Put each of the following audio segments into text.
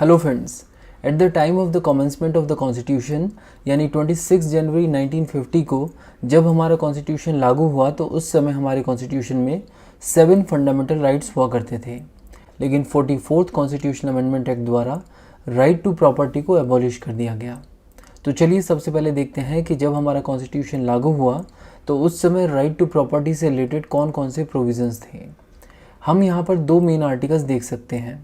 Hello friends, at the time of the commencement of the constitution यानी 26 जनवरी 1950 को जब हमारा कॉन्स्टिट्यूशन लागू हुआ तो उस समय हमारे कॉन्स्टिट्यूशन में 7 फंडामेंटल राइट्स हुआ करते थे। लेकिन 44th कॉन्स्टिट्यूशन अमेंडमेंट एक्ट द्वारा राइट टू प्रॉपर्टी को एबॉलिश कर दिया गया। तो चलिए सबसे पहले देखते हैं कि जब हमारा कॉन्स्टिट्यूशन लागू हुआ तो उस समय राइट टू प्रॉपर्टी से रिलेटेड कौन कौन से प्रोविजंस थे। हम यहाँ पर दो मेन आर्टिकल्स देख सकते हैं,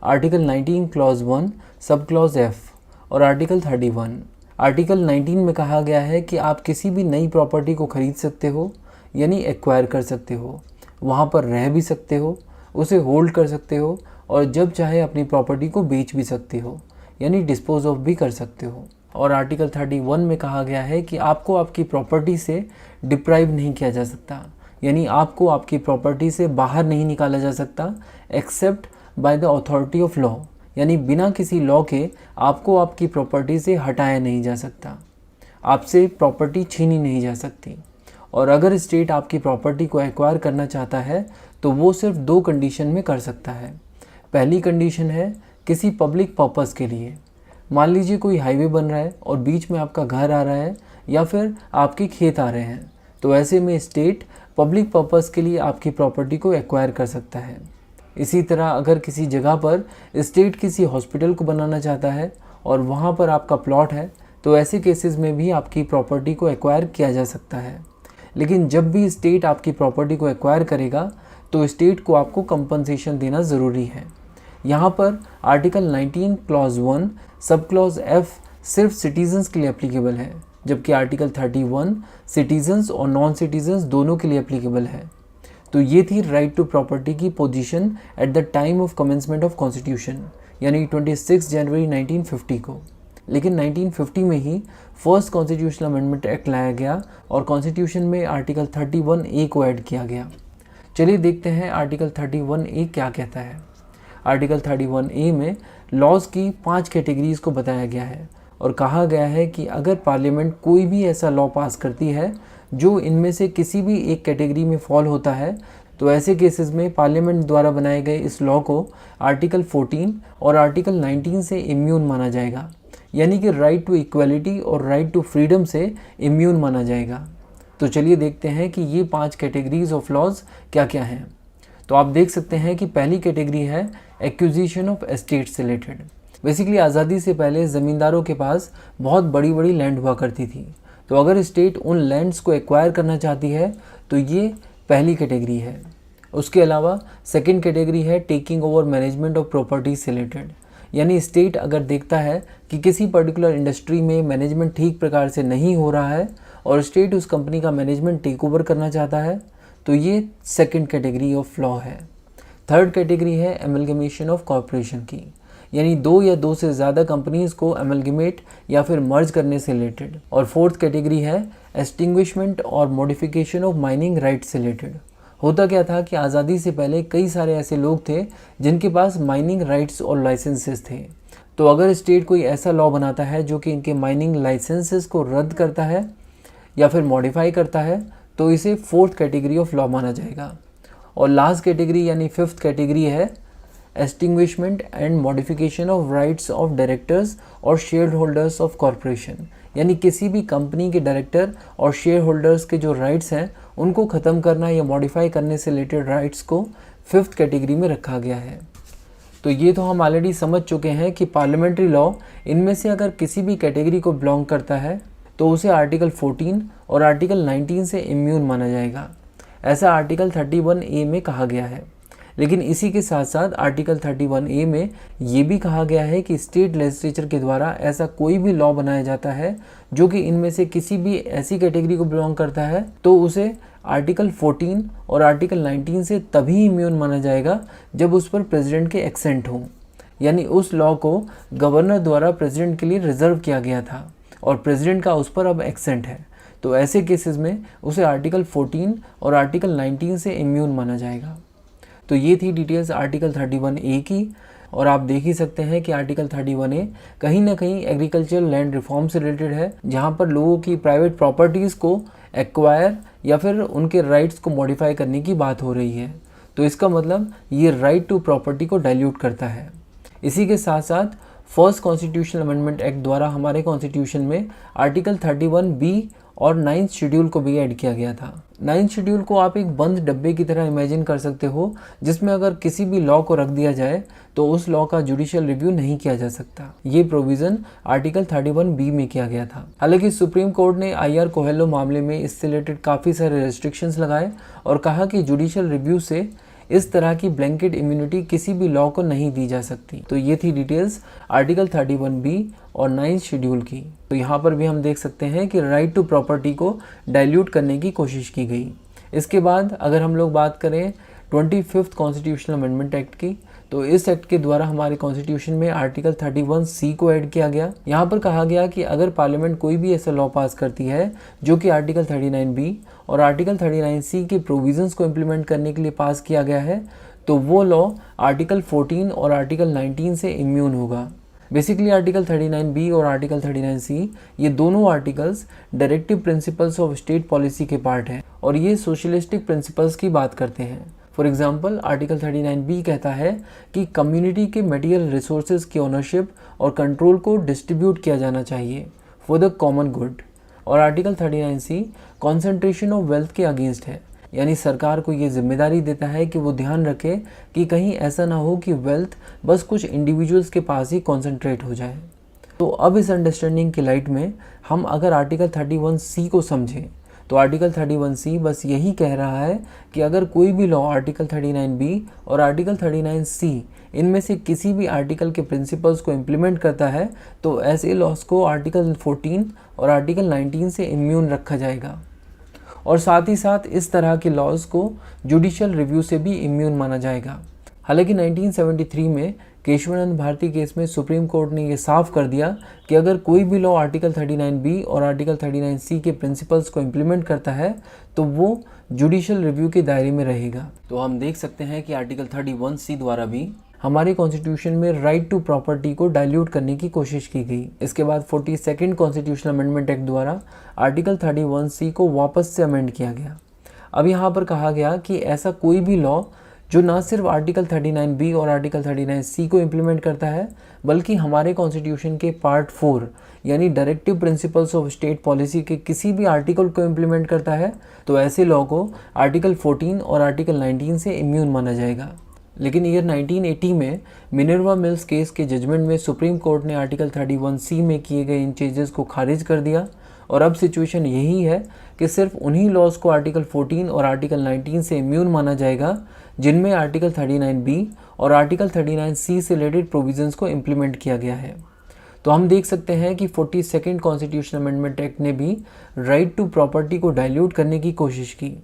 article 19 clause 1 sub clause F और आर्टिकल 31। आर्टिकल 19 में कहा गया है कि आप किसी भी नई प्रॉपर्टी को खरीद सकते हो यानी एक्वायर कर सकते हो, वहाँ पर रह भी सकते हो, उसे होल्ड कर सकते हो और जब चाहे अपनी प्रॉपर्टी को बेच भी सकते हो यानी डिस्पोज ऑफ भी कर सकते हो। और आर्टिकल 31 में कहा गया है कि आपको आपकी प्रॉपर्टी से डिप्राइव नहीं किया जा सकता, यानी आपको आपकी प्रॉपर्टी से बाहर नहीं निकाला जा सकता except by the authority of law, यानी बिना किसी लॉ के आपको आपकी प्रॉपर्टी से हटाया नहीं जा सकता, आपसे प्रॉपर्टी छीनी नहीं जा सकती। और अगर स्टेट आपकी प्रॉपर्टी को एक्वायर करना चाहता है तो वो सिर्फ दो कंडीशन में कर सकता है। पहली कंडीशन है किसी पब्लिक पर्पस के लिए, मान लीजिए कोई हाईवे बन रहा है और बीच में आपका घर आ रहा है या फिर आपके खेत आ रहे हैं, तो ऐसे में स्टेट पब्लिक पर्पस के लिए आपकी प्रॉपर्टी को एक्वायर कर सकता है। इसी तरह अगर किसी जगह पर स्टेट किसी हॉस्पिटल को बनाना चाहता है और वहाँ पर आपका प्लॉट है तो ऐसे केसेस में भी आपकी प्रॉपर्टी को एक्वायर किया जा सकता है। लेकिन जब भी स्टेट आपकी प्रॉपर्टी को एक्वायर करेगा तो स्टेट को आपको कंपनसेशन देना ज़रूरी है। यहाँ पर article 19 clause 1 sub clause F सिर्फ सिटीजन्स के लिए एप्लीकेबल है, जबकि आर्टिकल 31 सिटीजन्स और नॉन सिटीजन्स दोनों के लिए एप्लीकेबल है। तो ये थी राइट टू प्रॉपर्टी की position at the time of commencement of constitution यानी 26 जनवरी 1950 को। लेकिन 1950 में ही फर्स्ट कॉन्स्टिट्यूशनल अमेंडमेंट एक्ट लाया गया और कॉन्स्टिट्यूशन में आर्टिकल 31A को ऐड किया गया। चलिए देखते हैं आर्टिकल 31A क्या कहता है। आर्टिकल 31A में लॉज की 5 कैटेगरीज को बताया गया है और कहा गया है कि अगर पार्लियामेंट कोई भी ऐसा लॉ पास करती है जो इनमें से किसी भी एक कैटेगरी में फॉल होता है तो ऐसे केसेस में पार्लियामेंट द्वारा बनाए गए इस लॉ को आर्टिकल 14 और आर्टिकल 19 से इम्यून माना जाएगा, यानी कि राइट टू इक्वलिटी और राइट टू फ्रीडम से इम्यून माना जाएगा। तो चलिए देखते हैं कि ये 5 कैटेगरीज ऑफ लॉज क्या क्या हैं। तो आप देख सकते हैं कि पहली कैटेगरी है एक्विजिशन ऑफ एस्टेट से रिलेटेड। बेसिकली आज़ादी से पहले ज़मींदारों के पास बहुत बड़ी बड़ी लैंड हुआ करती थी, तो अगर स्टेट उन लैंड्स को एक्वायर करना चाहती है तो ये पहली कैटेगरी है। उसके अलावा सेकंड कैटेगरी है taking over management of property से रिलेटेड, यानी स्टेट अगर देखता है कि किसी पर्टिकुलर इंडस्ट्री में मैनेजमेंट ठीक प्रकार से नहीं हो रहा है और स्टेट उस कंपनी का मैनेजमेंट टेक ओवर करना चाहता है तो ये सेकंड कैटेगरी ऑफ लॉ है। थर्ड कैटेगरी है एमलगमेशन ऑफ कॉर्पोरेशन की, यानी 2 या 2 से ज़्यादा कंपनीज़ को एमलगमेट या फिर मर्ज करने से रिलेटेड। और फोर्थ कैटेगरी है एक्सटिंग्विशमेंट और मॉडिफिकेशन ऑफ माइनिंग राइट से रिलेटेड। होता क्या था कि आज़ादी से पहले कई सारे ऐसे लोग थे जिनके पास माइनिंग राइट्स और लाइसेंसेस थे, तो अगर स्टेट कोई ऐसा लॉ बनाता है जो कि इनके माइनिंग लाइसेंसेस को रद्द करता है या फिर मॉडिफाई करता है तो इसे फोर्थ कैटेगरी ऑफ लॉ माना जाएगा। और लास्ट कैटेगरी यानी फिफ्थ कैटेगरी है extinguishment and modification of rights of directors और शेयर होल्डर्स ऑफ कॉरपोरेशन, यानी किसी भी कंपनी के डायरेक्टर और शेयर होल्डर्स के जो राइट्स हैं उनको ख़त्म करना या मॉडिफाई करने से रिलेटेड राइट्स को फिफ्थ कैटेगरी में रखा गया है। तो ये तो हम ऑलरेडी समझ चुके हैं कि पार्लियामेंट्री लॉ इनमें से अगर किसी भी कैटेगरी को बिलोंग करता है तो उसे आर्टिकल 14 और आर्टिकल 19 से इम्यून माना जाएगा, ऐसा आर्टिकल 31A में कहा गया है। लेकिन इसी के साथ साथ आर्टिकल 31A में ये भी कहा गया है कि स्टेट लेजिस्लेचर के द्वारा ऐसा कोई भी लॉ बनाया जाता है जो कि इनमें से किसी भी ऐसी कैटेगरी को बिलोंग करता है तो उसे आर्टिकल 14 और आर्टिकल 19 से तभी इम्यून माना जाएगा जब उस पर प्रेसिडेंट के एक्सेंट हों, यानी उस लॉ को गवर्नर द्वारा प्रेसिडेंट के लिए रिजर्व किया गया था और प्रेसिडेंट का उस पर अब एक्सेंट है, तो ऐसे केसेस में उसे आर्टिकल 14 और आर्टिकल 19 से इम्यून माना जाएगा। तो ये थी डिटेल्स आर्टिकल 31A की। और आप देख ही सकते हैं कि आर्टिकल 31A कहीं ना कहीं एग्रीकल्चर लैंड रिफॉर्म से रिलेटेड है, जहाँ पर लोगों की प्राइवेट प्रॉपर्टीज़ को एक्वायर या फिर उनके राइट्स को मॉडिफाई करने की बात हो रही है। तो इसका मतलब ये राइट टू प्रॉपर्टी को डाइल्यूट करता है। इसी के साथ साथ फर्स्ट कॉन्स्टिट्यूशनल अमेंडमेंट एक्ट द्वारा हमारे कॉन्स्टिट्यूशन में आर्टिकल 31B और 9th शेड्यूल को भी ऐड किया गया था। 9th शेड्यूल को आप एक बंद डब्बे की तरह इमेजिन कर सकते हो, जिसमें अगर किसी भी लॉ को रख दिया जाए तो उस लॉ का जुडिशियल रिव्यू नहीं किया जा सकता। ये प्रोविज़न आर्टिकल 31B में किया गया था। हालांकि सुप्रीम कोर्ट ने IR कोहेलो मामले में इससे रिलेटेड काफ़ी सारे रेस्ट्रिक्शंस लगाए और कहा कि जुडिशियल रिव्यू से इस तरह की ब्लैंकेट इम्यूनिटी किसी भी लॉ को नहीं दी जा सकती। तो ये थी डिटेल्स आर्टिकल 31B और 9th शेड्यूल की। तो यहाँ पर भी हम देख सकते हैं कि राइट टू प्रॉपर्टी को डाइल्यूट करने की कोशिश की गई। इसके बाद अगर हम लोग बात करें 25th कॉन्स्टिट्यूशनल अमेंडमेंट एक्ट की, तो इस एक्ट के द्वारा हमारे कॉन्स्टिट्यूशन में आर्टिकल 31C को ऐड किया गया। यहाँ पर कहा गया कि अगर पार्लियामेंट कोई भी ऐसा लॉ पास करती है जो कि आर्टिकल 39B और आर्टिकल 39C के प्रोविजंस को इम्प्लीमेंट करने के लिए पास किया गया है, तो वो लॉ आर्टिकल 14 और आर्टिकल 19 से इम्यून होगा। बेसिकली आर्टिकल 39B और आर्टिकल 39C ये दोनों articles directive principles of state policy के पार्ट हैं और ये सोशलिस्टिक प्रिंसिपल्स की बात करते हैं। फॉर एग्जाम्पल आर्टिकल 39B कहता है कि कम्युनिटी के मटेरियल रिसोर्सेज की ओनरशिप और कंट्रोल को डिस्ट्रीब्यूट किया जाना चाहिए फॉर द कॉमन गुड, और article 39C concentration of wealth के अगेंस्ट है, यानी सरकार को ये जिम्मेदारी देता है कि वो ध्यान रखे कि कहीं ऐसा ना हो कि वेल्थ बस कुछ इंडिविजुअल्स के पास ही कॉन्सेंट्रेट हो जाए। तो अब इस अंडरस्टैंडिंग की लाइट में हम अगर आर्टिकल 31C को समझें तो आर्टिकल 31C बस यही कह रहा है कि अगर कोई भी लॉ आर्टिकल 39B और आर्टिकल 39C इनमें से किसी भी आर्टिकल के प्रिंसिपल्स को इम्प्लीमेंट करता है तो ऐसे लॉस को आर्टिकल 14 और आर्टिकल 19 से इम्यून रखा जाएगा, और साथ ही साथ इस तरह के लॉज को जुडिशियल रिव्यू से भी इम्यून माना जाएगा। हालांकि 1973 में केशवानंद भारती केस में सुप्रीम कोर्ट ने ये साफ कर दिया कि अगर कोई भी लॉ आर्टिकल 39B और आर्टिकल 39C के प्रिंसिपल्स को इम्प्लीमेंट करता है तो वो जुडिशियल रिव्यू के दायरे में रहेगा। तो हम देख सकते हैं कि आर्टिकल 31C द्वारा भी हमारे कॉन्स्टिट्यूशन में राइट टू प्रॉपर्टी को डाइल्यूट करने की कोशिश की गई। इसके बाद 42nd कॉन्स्टिट्यूशनल अमेंडमेंट एक्ट द्वारा आर्टिकल 31C को वापस से अमेंड किया गया। अब यहाँ पर कहा गया कि ऐसा कोई भी लॉ जो ना सिर्फ आर्टिकल 39B और आर्टिकल 39C को इम्प्लीमेंट करता है बल्कि हमारे कॉन्स्टिट्यूशन के पार्ट 4 यानी directive principles of state policy के किसी भी आर्टिकल को इम्प्लीमेंट करता है, तो ऐसे लॉ को आर्टिकल 14 और आर्टिकल 19 से इम्यून माना जाएगा। लेकिन ईयर 1980 में मिनर्वा मिल्स केस के जजमेंट में सुप्रीम कोर्ट ने आर्टिकल 31C में किए गए इन चेंजेस को खारिज कर दिया, और अब सिचुएशन यही है कि सिर्फ उन्हीं लॉज को आर्टिकल 14 और आर्टिकल 19 से इम्यून माना जाएगा जिनमें आर्टिकल 39B और आर्टिकल 39C से रिलेटेड प्रोविजंस को इम्प्लीमेंट किया गया है। तो हम देख सकते हैं कि 42nd कॉन्स्टिट्यूशनल अमेंडमेंट एक्ट ने भी राइट टू प्रॉपर्टी को डाइल्यूट करने की कोशिश की।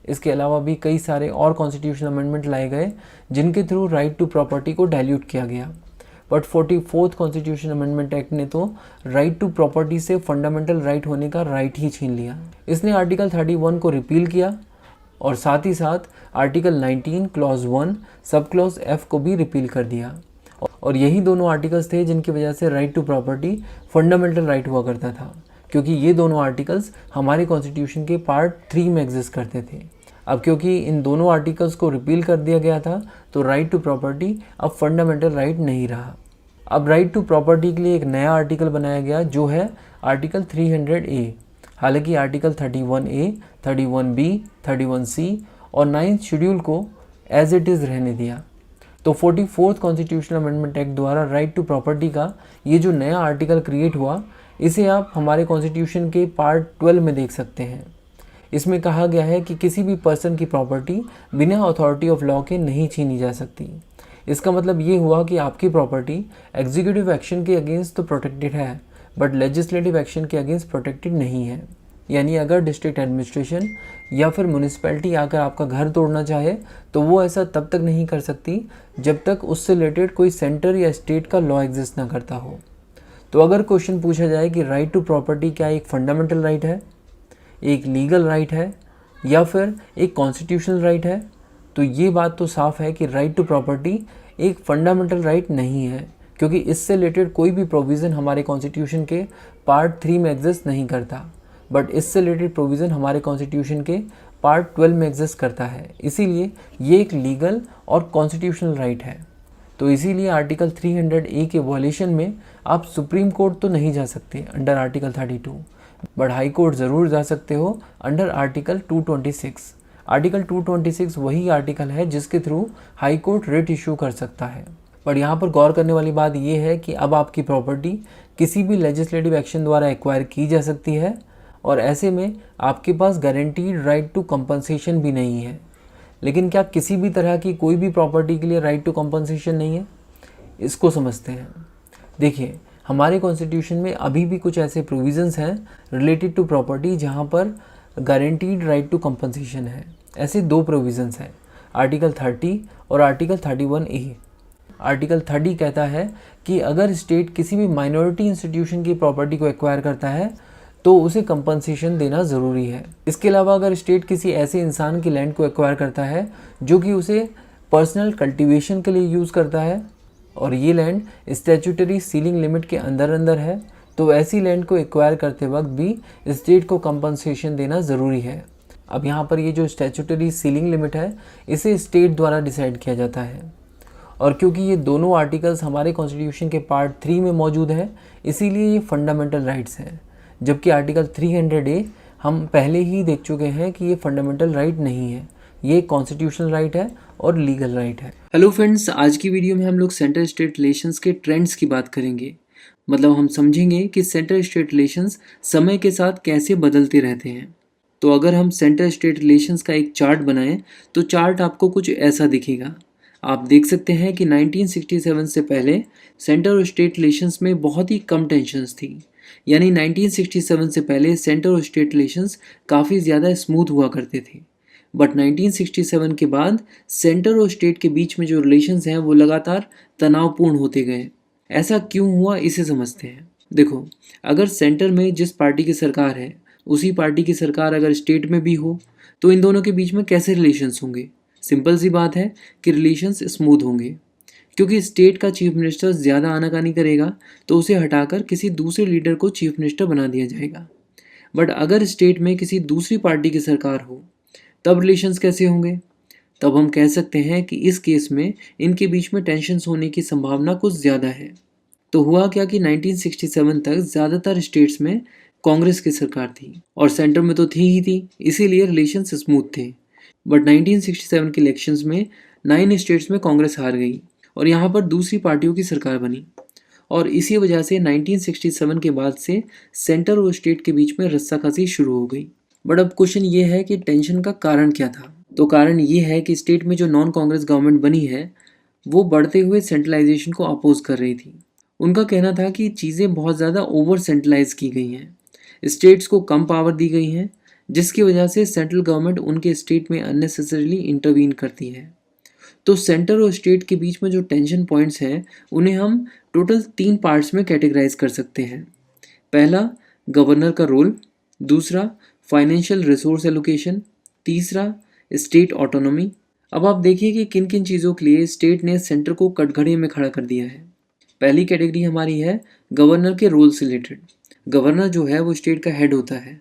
इसके अलावा भी कई सारे और कॉन्स्टिट्यूशनल अमेंडमेंट लाए गए जिनके थ्रू राइट टू प्रॉपर्टी को डाइल्यूट किया गया, but 44th constitutional amendment act ने तो राइट टू प्रॉपर्टी से फंडामेंटल राइट होने का राइट ही छीन लिया। इसने आर्टिकल 31 को रिपील किया और साथ ही साथ article 19 clause 1 sub clause F को भी रिपील कर दिया, और यही दोनों आर्टिकल्स थे जिनकी वजह से right to property fundamental right हुआ करता था, क्योंकि ये दोनों आर्टिकल्स हमारे कॉन्स्टिट्यूशन के पार्ट 3 में एग्जिस्ट करते थे। अब क्योंकि इन दोनों आर्टिकल्स को रिपील कर दिया गया था तो राइट टू प्रॉपर्टी अब फंडामेंटल राइट नहीं रहा। अब राइट टू प्रॉपर्टी के लिए एक नया आर्टिकल बनाया गया जो है आर्टिकल 300A। हालांकि आर्टिकल 31A, 31B, 31C और 9th शेड्यूल को एज इट इज़ रहने दिया। तो 44th कॉन्स्टिट्यूशनल अमेंडमेंट एक्ट द्वारा राइट टू प्रॉपर्टी का ये जो नया आर्टिकल क्रिएट हुआ, इसे आप हमारे कॉन्स्टिट्यूशन के पार्ट 12 में देख सकते हैं। इसमें कहा गया है कि किसी भी पर्सन की प्रॉपर्टी बिना अथॉरिटी ऑफ लॉ के नहीं छीनी जा सकती। इसका मतलब ये हुआ कि आपकी प्रॉपर्टी एग्जीक्यूटिव एक्शन के अगेंस्ट तो प्रोटेक्टेड है, बट लेजिस्लेटिव एक्शन के अगेंस्ट प्रोटेक्टेड नहीं है। यानी अगर डिस्ट्रिक्ट एडमिनिस्ट्रेशन या फिर म्यूनिसिपैलिटी आकर आपका घर तोड़ना चाहे तो वो ऐसा तब तक नहीं कर सकती जब तक उससे रिलेटेड कोई सेंटर या स्टेट का लॉ एग्जिस्ट ना करता हो। तो अगर क्वेश्चन पूछा जाए कि राइट टू प्रॉपर्टी क्या एक फंडामेंटल राइट है, एक लीगल राइट है या फिर एक कॉन्स्टिट्यूशनल राइट है, तो ये बात तो साफ है कि राइट टू प्रॉपर्टी एक फंडामेंटल राइट नहीं है, क्योंकि इससे रिलेटेड कोई भी प्रोविज़न हमारे कॉन्स्टिट्यूशन के पार्ट 3 में एग्जिस्ट नहीं करता, बट इससे रिलेटेड प्रोविज़न हमारे कॉन्स्टिट्यूशन के पार्ट 12 में एग्जिस्ट करता है। इसीलिए ये एक लीगल और कॉन्स्टिट्यूशनल राइट है। तो इसीलिए आर्टिकल 300A के वॉयलेशन में आप सुप्रीम कोर्ट तो नहीं जा सकते under article 32, but high court ज़रूर जा सकते हो अंडर आर्टिकल 226। आर्टिकल 226 वही आर्टिकल है जिसके through high court writ issue कर सकता है। पर यहाँ पर गौर करने वाली बात यह है कि अब आपकी प्रॉपर्टी किसी भी लेजिस्लेटिव एक्शन द्वारा एक्वायर की जा सकती है और ऐसे में आपके पास गारंटीड राइट टू कंपनसेशन भी नहीं है। लेकिन क्या किसी भी तरह की कोई भी प्रॉपर्टी के लिए राइट टू कंपनसेशन नहीं है? इसको समझते हैं। देखिए, हमारे कॉन्स्टिट्यूशन में अभी भी कुछ ऐसे प्रोविजंस हैं रिलेटेड टू प्रॉपर्टी जहाँ पर गारंटीड राइट टू कंपनसेशन है। ऐसे दो प्रोविजंस हैं, आर्टिकल 30 और आर्टिकल 31A। आर्टिकल 30 कहता है कि अगर स्टेट किसी भी माइनॉरिटी इंस्टीट्यूशन की प्रॉपर्टी को एक्वायर करता है तो उसे कंपनसेशन देना ज़रूरी है। इसके अलावा अगर स्टेट किसी ऐसे इंसान की लैंड को एक्वायर करता है जो कि उसे पर्सनल कल्टीवेशन के लिए यूज़ करता है और ये लैंड स्टैट्यूटरी सीलिंग लिमिट के अंदर है, तो ऐसी लैंड को एक्वायर करते वक्त भी स्टेट को कंपनसेशन देना ज़रूरी है। अब यहाँ पर ये जो स्टैट्यूटरी सीलिंग लिमिट है इसे स्टेट द्वारा डिसाइड किया जाता है और क्योंकि ये दोनों आर्टिकल्स हमारे कॉन्स्टिट्यूशन के पार्ट 3 में मौजूद है इसीलिए ये फंडामेंटल राइट्स हैं, जबकि आर्टिकल 300A हम पहले ही देख चुके हैं कि ये फंडामेंटल राइट नहीं है, ये कॉन्स्टिट्यूशनल राइट है और लीगल राइट है। हेलो फ्रेंड्स, आज की वीडियो में हम लोग सेंटर स्टेट रिलेशंस के ट्रेंड्स की बात करेंगे। मतलब हम समझेंगे कि सेंटर स्टेट रिलेशंस समय के साथ कैसे बदलते रहते हैं। तो अगर हम सेंटर स्टेट रिलेशंस का एक चार्ट बनाएं तो चार्ट आपको कुछ ऐसा दिखेगा। आप देख सकते हैं कि 1967 से पहले सेंटर और स्टेट रिलेशंस में बहुत ही कम टेंशन्स थी, यानी 1967 से पहले सेंटर और स्टेट रिलेशंस काफ़ी ज़्यादा स्मूथ हुआ करते थे। बट 1967 के बाद सेंटर और स्टेट के बीच में जो रिलेशंस हैं वो लगातार तनावपूर्ण होते गए। ऐसा क्यों हुआ इसे समझते हैं। देखो, अगर सेंटर में जिस पार्टी की सरकार है उसी पार्टी की सरकार अगर स्टेट में भी हो तो इन दोनों के बीच में कैसे रिलेशंस होंगे? सिंपल सी बात है कि रिलेशंस स्मूथ होंगे, क्योंकि स्टेट का चीफ मिनिस्टर ज़्यादा आनाकानी करेगा तो उसे हटाकर किसी दूसरे लीडर को चीफ मिनिस्टर बना दिया जाएगा। बट अगर स्टेट में किसी दूसरी पार्टी की सरकार हो तब रिलेशंस कैसे होंगे? तब हम कह सकते हैं कि इस केस में इनके बीच में टेंशन्स होने की संभावना कुछ ज़्यादा है। तो हुआ क्या कि 1967 तक ज़्यादातर स्टेट्स में कांग्रेस की सरकार थी और सेंटर में तो थी ही थी, इसीलिए रिलेशंस स्मूथ थे। बट 1967 के इलेक्शंस में 9 स्टेट्स में कांग्रेस हार गई और यहाँ पर दूसरी पार्टियों की सरकार बनी और इसी वजह से 1967 के बाद से सेंटर और स्टेट के बीच में रस्साकसी शुरू हो गई। बट अब क्वेश्चन ये है कि टेंशन का कारण क्या था? तो कारण ये है कि स्टेट में जो नॉन कांग्रेस गवर्नमेंट बनी है वो बढ़ते हुए सेंट्रलाइजेशन को अपोज कर रही थी। उनका कहना था कि चीज़ें बहुत ज़्यादा ओवर सेंट्रलाइज की गई हैं, स्टेट्स को कम पावर दी गई हैं, जिसकी वजह से सेंट्रल गवर्नमेंट उनके स्टेट में अननेसेसरीली इंटरवीन करती है। तो सेंटर और स्टेट के बीच में जो टेंशन पॉइंट्स हैं उन्हें हम टोटल 3 पार्ट्स में कैटेगराइज कर सकते हैं। पहला, गवर्नर का रोल, दूसरा फाइनेंशियल रिसोर्स एलोकेशन, तीसरा स्टेट ऑटोनॉमी। अब आप देखिए कि किन किन चीज़ों के लिए स्टेट ने सेंटर को कटघरे में खड़ा कर दिया है। पहली कैटेगरी हमारी है गवर्नर के रोल से रिलेटेड। गवर्नर जो है वो स्टेट का हेड होता है,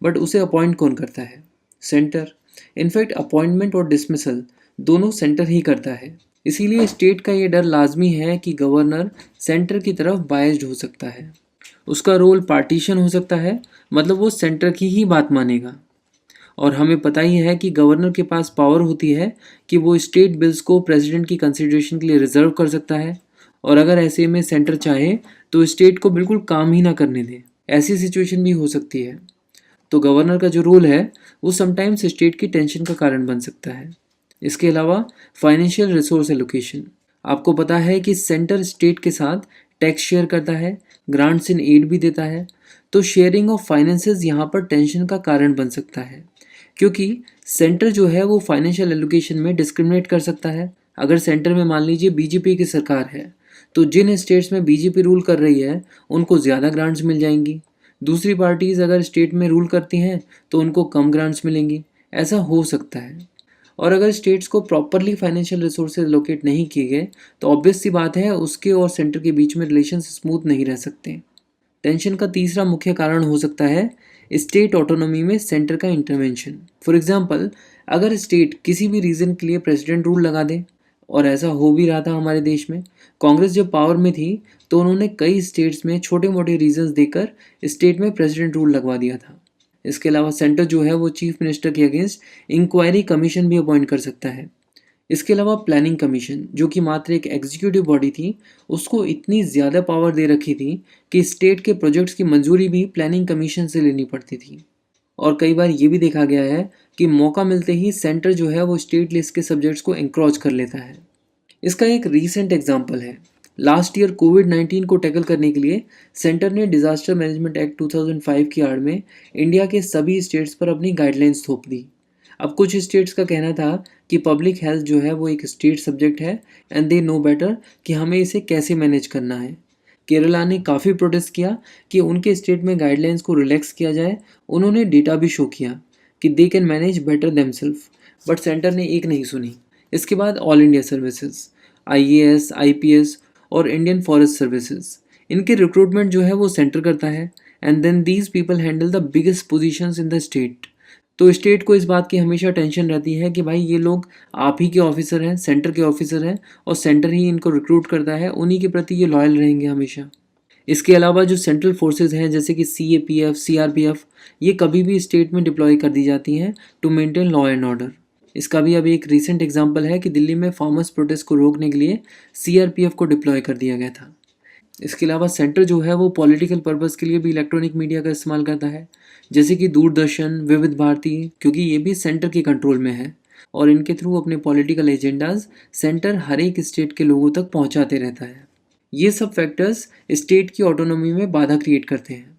बट उसे अपॉइंट कौन करता है? सेंटर। इनफैक्ट अपॉइंटमेंट और डिसमिसल दोनों सेंटर ही करता है। इसीलिए स्टेट का ये डर लाजमी है कि गवर्नर सेंटर की तरफ बायस्ड हो सकता है। उसका रोल पार्टीशन हो सकता है, मतलब वो सेंटर की ही बात मानेगा। और हमें पता ही है कि गवर्नर के पास पावर होती है कि वो स्टेट बिल्स को प्रेसिडेंट की कंसिडरेशन के लिए रिजर्व कर सकता है और अगर ऐसे में सेंटर चाहे तो स्टेट को बिल्कुल काम ही ना करने दे। ऐसी सिचुएशन भी हो सकती है। तो गवर्नर का जो रोल है वो समटाइम्स स्टेट की टेंशन का कारण बन सकता है। इसके अलावा फाइनेंशियल रिसोर्स एलोकेशन। आपको पता है कि सेंटर स्टेट के साथ टैक्स शेयर करता है, ग्रांट्स इन एड भी देता है। तो शेयरिंग ऑफ फाइनेंसेस यहाँ पर टेंशन का कारण बन सकता है, क्योंकि सेंटर जो है वो फाइनेंशियल एलोकेशन में डिस्क्रिमिनेट कर सकता है। अगर सेंटर में मान लीजिए बीजेपी की सरकार है तो जिन स्टेट्स में बीजेपी रूल कर रही है उनको ज़्यादा ग्रांट्स मिल जाएंगी। दूसरी पार्टीज़ अगर स्टेट में रूल करती हैं तो उनको कम ग्रांट्स मिलेंगी। ऐसा हो सकता है। और अगर स्टेट्स को प्रॉपरली फाइनेंशियल रिसोर्सेज लोकेट नहीं किए गए तो ऑब्वियस सी बात है उसके और सेंटर के बीच में रिलेशंस स्मूथ नहीं रह सकते। टेंशन का तीसरा मुख्य कारण हो सकता है स्टेट ऑटोनॉमी में सेंटर का इंटरवेंशन। फॉर एग्जांपल, अगर स्टेट किसी भी रीज़न के लिए प्रेसिडेंट रूल लगा दे और ऐसा हो भी रहा था हमारे देश में। कांग्रेस जब पावर में थी तो उन्होंने कई स्टेट्स में छोटे मोटे रीजंस देकर स्टेट में प्रेसिडेंट रूल लगवा दिया था। इसके अलावा सेंटर जो है वो चीफ मिनिस्टर के अगेंस्ट इंक्वायरी कमीशन भी अपॉइंट कर सकता है। इसके अलावा प्लानिंग कमीशन, जो कि मात्र एक एग्जीक्यूटिव बॉडी थी, उसको इतनी ज़्यादा पावर दे रखी थी कि स्टेट के प्रोजेक्ट्स की मंजूरी भी प्लानिंग कमीशन से लेनी पड़ती थी। और कई बार ये भी देखा गया है कि मौका मिलते ही सेंटर जो है वो स्टेट लिस्ट के सब्जेक्ट्स को इंक्रोच कर लेता है। इसका एक रीसेंट एग्जाम्पल है, लास्ट ईयर कोविड-19 को टैकल करने के लिए सेंटर ने डिजास्टर मैनेजमेंट एक्ट 2005 की आड़ में इंडिया के सभी स्टेट्स पर अपनी गाइडलाइंस थोप दी। अब कुछ स्टेट्स का कहना था कि पब्लिक हेल्थ जो है वो एक स्टेट सब्जेक्ट है एंड दे नो बेटर कि हमें इसे कैसे मैनेज करना है। केरला ने काफ़ी प्रोटेस्ट किया कि उनके स्टेट में गाइडलाइंस को रिलैक्स किया जाए। उन्होंने डेटा भी शो किया कि they can manage better themselves, but center ने एक नहीं सुनी। इसके बाद all India services, IAS, IPS और इंडियन फॉरेस्ट सर्विसेज, इनके रिक्रूटमेंट जो है वो सेंटर करता है and then these people handle the biggest positions in the state. तो स्टेट को इस बात की हमेशा टेंशन रहती है कि भाई ये लोग आप ही के ऑफिसर हैं, सेंटर के ऑफिसर हैं और सेंटर ही इनको रिक्रूट करता है, उन्हीं के प्रति ये लॉयल रहेंगे हमेशा। इसके अलावा जो सेंट्रल फोर्सेज हैं जैसे कि CAPF, CRPF, ये कभी भी स्टेट में डिप्लॉय कर दी जाती हैं to maintain law and order. इसका भी अभी एक रीसेंट एग्जांपल है कि दिल्ली में फार्मर्स प्रोटेस्ट को रोकने के लिए CRPF को डिप्लॉय कर दिया गया था। इसके अलावा सेंटर जो है वो पॉलिटिकल पर्पस के लिए भी इलेक्ट्रॉनिक मीडिया का इस्तेमाल करता है, जैसे कि दूरदर्शन, विविध भारती, क्योंकि ये भी सेंटर के कंट्रोल में है और इनके थ्रू अपने पॉलिटिकल एजेंडाज सेंटर हर एक स्टेट के लोगों तक पहुंचाते रहता है। ये सब फैक्टर्स स्टेट की ऑटोनॉमी में बाधा क्रिएट करते हैं।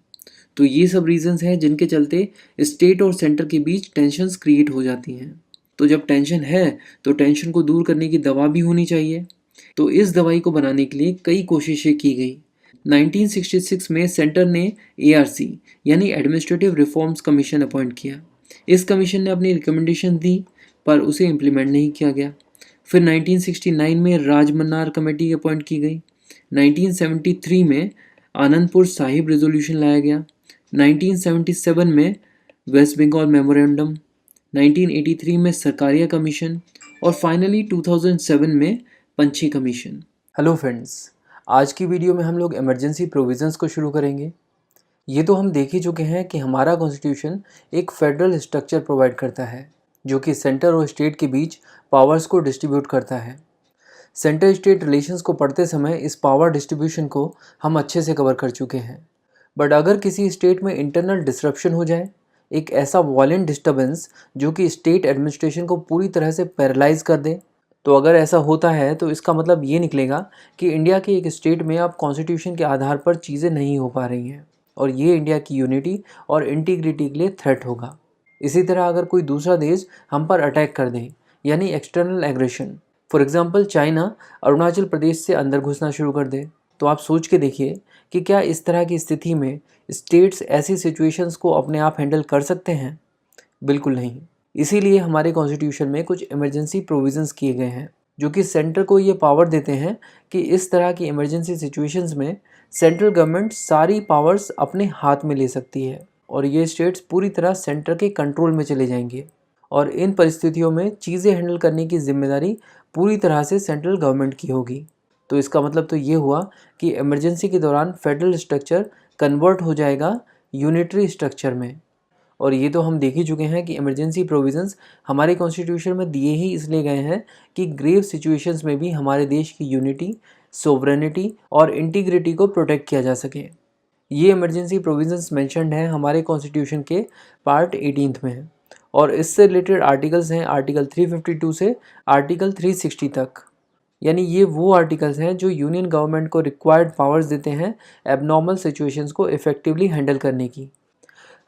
तो ये सब रीजंस हैं जिनके चलते स्टेट और सेंटर के बीच टेंशन्स क्रिएट हो जाती हैं। तो जब टेंशन है तो टेंशन को दूर करने की दवा भी होनी चाहिए। तो इस दवाई को बनाने के लिए कई कोशिशें की गई। 1966 में सेंटर ने ARC यानी एडमिनिस्ट्रेटिव रिफॉर्म्स कमीशन अपॉइंट किया। इस कमीशन ने अपनी रिकमेंडेशन दी पर उसे इम्प्लीमेंट नहीं किया गया। फिर 1969 में राजमन्नार कमेटी अपॉइंट की गई। 1973 में आनंदपुर साहिब रेजोल्यूशन लाया गया। 1977 में वेस्ट बंगाल मेमोरेंडम, 1983 में सरकारिया कमीशन और फाइनली 2007 में पंछी कमीशन। हेलो फ्रेंड्स, आज की वीडियो में हम लोग इमरजेंसी प्रोविजंस को शुरू करेंगे। ये तो हम देख ही चुके हैं कि हमारा कॉन्स्टिट्यूशन एक फेडरल स्ट्रक्चर प्रोवाइड करता है जो कि सेंटर और स्टेट के बीच पावर्स को डिस्ट्रीब्यूट करता है। सेंटर स्टेट रिलेशंस को पढ़ते समय इस पावर डिस्ट्रीब्यूशन को हम अच्छे से कवर कर चुके हैं। बट अगर किसी स्टेट में इंटरनल डिसरप्शन हो जाए, एक ऐसा वॉयलेंट डिस्टर्बेंस जो कि स्टेट एडमिनिस्ट्रेशन को पूरी तरह से पैरालाइज कर दे, तो अगर ऐसा होता है तो इसका मतलब ये निकलेगा कि इंडिया के एक स्टेट में अब कॉन्स्टिट्यूशन के आधार पर चीज़ें नहीं हो पा रही हैं और ये इंडिया की यूनिटी और इंटीग्रिटी के लिए थ्रेट होगा। इसी तरह अगर कोई दूसरा देश हम पर अटैक कर दे, यानी external aggression, for example China Arunachal Pradesh से अंदर घुसना शुरू कर दे, तो आप सोच के देखिए कि क्या इस तरह की स्थिति में स्टेट्स ऐसी सिचुएशंस को अपने आप हैंडल कर सकते हैं? बिल्कुल नहीं। इसीलिए हमारे कॉन्स्टिट्यूशन में कुछ इमरजेंसी प्रोविजंस किए गए हैं जो कि सेंटर को ये पावर देते हैं कि इस तरह की इमरजेंसी सिचुएशंस में सेंट्रल गवर्नमेंट सारी पावर्स अपने हाथ में ले सकती है और ये स्टेट्स पूरी तरह सेंटर के कंट्रोल में चले जाएंगे और इन परिस्थितियों में चीज़ें हैंडल करने की जिम्मेदारी पूरी तरह से सेंट्रल गवर्नमेंट की होगी। तो इसका मतलब तो ये हुआ कि इमरजेंसी के दौरान फेडरल स्ट्रक्चर कन्वर्ट हो जाएगा यूनिटरी स्ट्रक्चर में। और ये तो हम देख ही चुके हैं कि इमरजेंसी प्रोविजंस हमारे कॉन्स्टिट्यूशन में दिए ही इसलिए गए हैं कि ग्रेव सिचुएशंस में भी हमारे देश की यूनिटी, सोवरेनिटी और इंटीग्रिटी को प्रोटेक्ट किया जा सके। ये इमरजेंसी प्रोविजंस मेंशन्ड हैं हमारे कॉन्स्टिट्यूशन के पार्ट 18 में और इससे रिलेटेड आर्टिकल्स हैं आर्टिकल 352 से आर्टिकल 360 तक। यानी ये वो आर्टिकल्स हैं जो यूनियन गवर्नमेंट को रिक्वायर्ड पावर्स देते हैं एबनॉर्मल सिचुएशंस को इफेक्टिवली हैंडल करने की।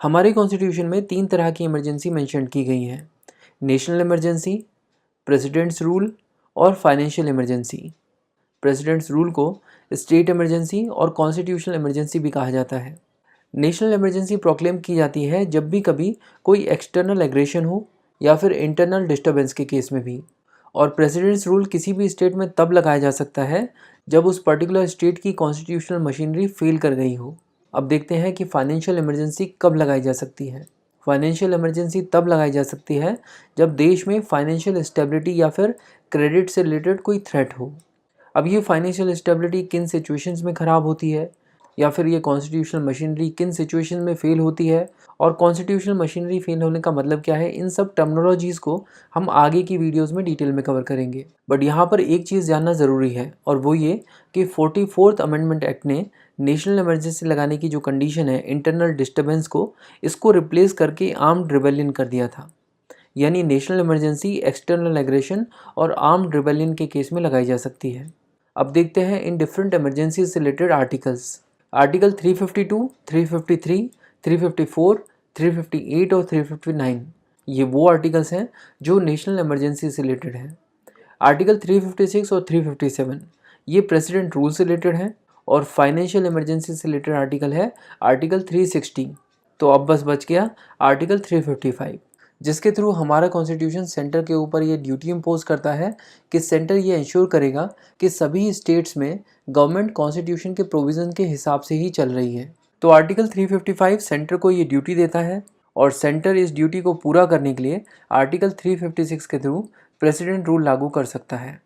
हमारे कॉन्स्टिट्यूशन में 3 तरह की इमरजेंसी मेंशन की गई हैं: नेशनल इमरजेंसी, प्रेसिडेंट्स रूल और फाइनेंशियल इमरजेंसी। प्रेसिडेंट्स रूल को स्टेट इमरजेंसी और कॉन्स्टिट्यूशनल इमरजेंसी भी कहा जाता है। नेशनल इमरजेंसी प्रोक्लेम की जाती है जब भी कभी कोई एक्सटर्नल एग्रेशन हो या फिर इंटरनल डिस्टर्बेंस के केस में भी। और प्रेसिडेंट्स रूल किसी भी स्टेट में तब लगाया जा सकता है जब उस पर्टिकुलर स्टेट की कॉन्स्टिट्यूशनल मशीनरी फेल कर गई हो। अब देखते हैं कि फाइनेंशियल इमरजेंसी कब लगाई जा सकती है। फाइनेंशियल इमरजेंसी तब लगाई जा सकती है जब देश में फाइनेंशियल स्टेबिलिटी या फिर क्रेडिट से रिलेटेड कोई थ्रेट हो। अब ये फाइनेंशियल स्टेबिलिटी किन सिचुएशंस में ख़राब होती है या फिर ये कॉन्स्टिट्यूशनल मशीनरी किन सिचुएशन में फ़ेल होती है और कॉन्स्टिट्यूशनल मशीनरी फेल होने का मतलब क्या है, इन सब टर्मिनोलॉजीज़ को हम आगे की वीडियोस में डिटेल में कवर करेंगे। बट यहाँ पर एक चीज़ जानना ज़रूरी है और वो ये कि 44th अमेंडमेंट एक्ट ने नेशनल इमरजेंसी लगाने की जो कंडीशन है इंटरनल डिस्टर्बेंस को, इसको रिप्लेस करके आर्म्ड रिबेलियन कर दिया था। यानी नेशनल इमरजेंसी एक्सटर्नल एग्रेशन और आर्म्ड रिबेलियन के केस में लगाई जा सकती है। अब देखते हैं इन डिफरेंट इमरजेंसी से रिलेटेड आर्टिकल्स। आर्टिकल 352, 353, 354, 358 और 359 ये वो आर्टिकल्स हैं जो नेशनल इमरजेंसी से रिलेटेड हैं। आर्टिकल 356 और 357 ये प्रेसिडेंट रूल से रिलेटेड हैं और फाइनेंशियल इमरजेंसी से रिलेटेड आर्टिकल है आर्टिकल 360। तो अब बस बच गया आर्टिकल 355, जिसके थ्रू हमारा कॉन्स्टिट्यूशन सेंटर के ऊपर ये ड्यूटी इम्पोज करता है कि सेंटर ये इंश्योर करेगा कि सभी स्टेट्स में गवर्नमेंट कॉन्स्टिट्यूशन के प्रोविज़न के हिसाब से ही चल रही है। तो आर्टिकल 355 सेंटर को ये ड्यूटी देता है और सेंटर इस ड्यूटी को पूरा करने के लिए आर्टिकल 356 के थ्रू प्रेसिडेंट रूल लागू कर सकता है।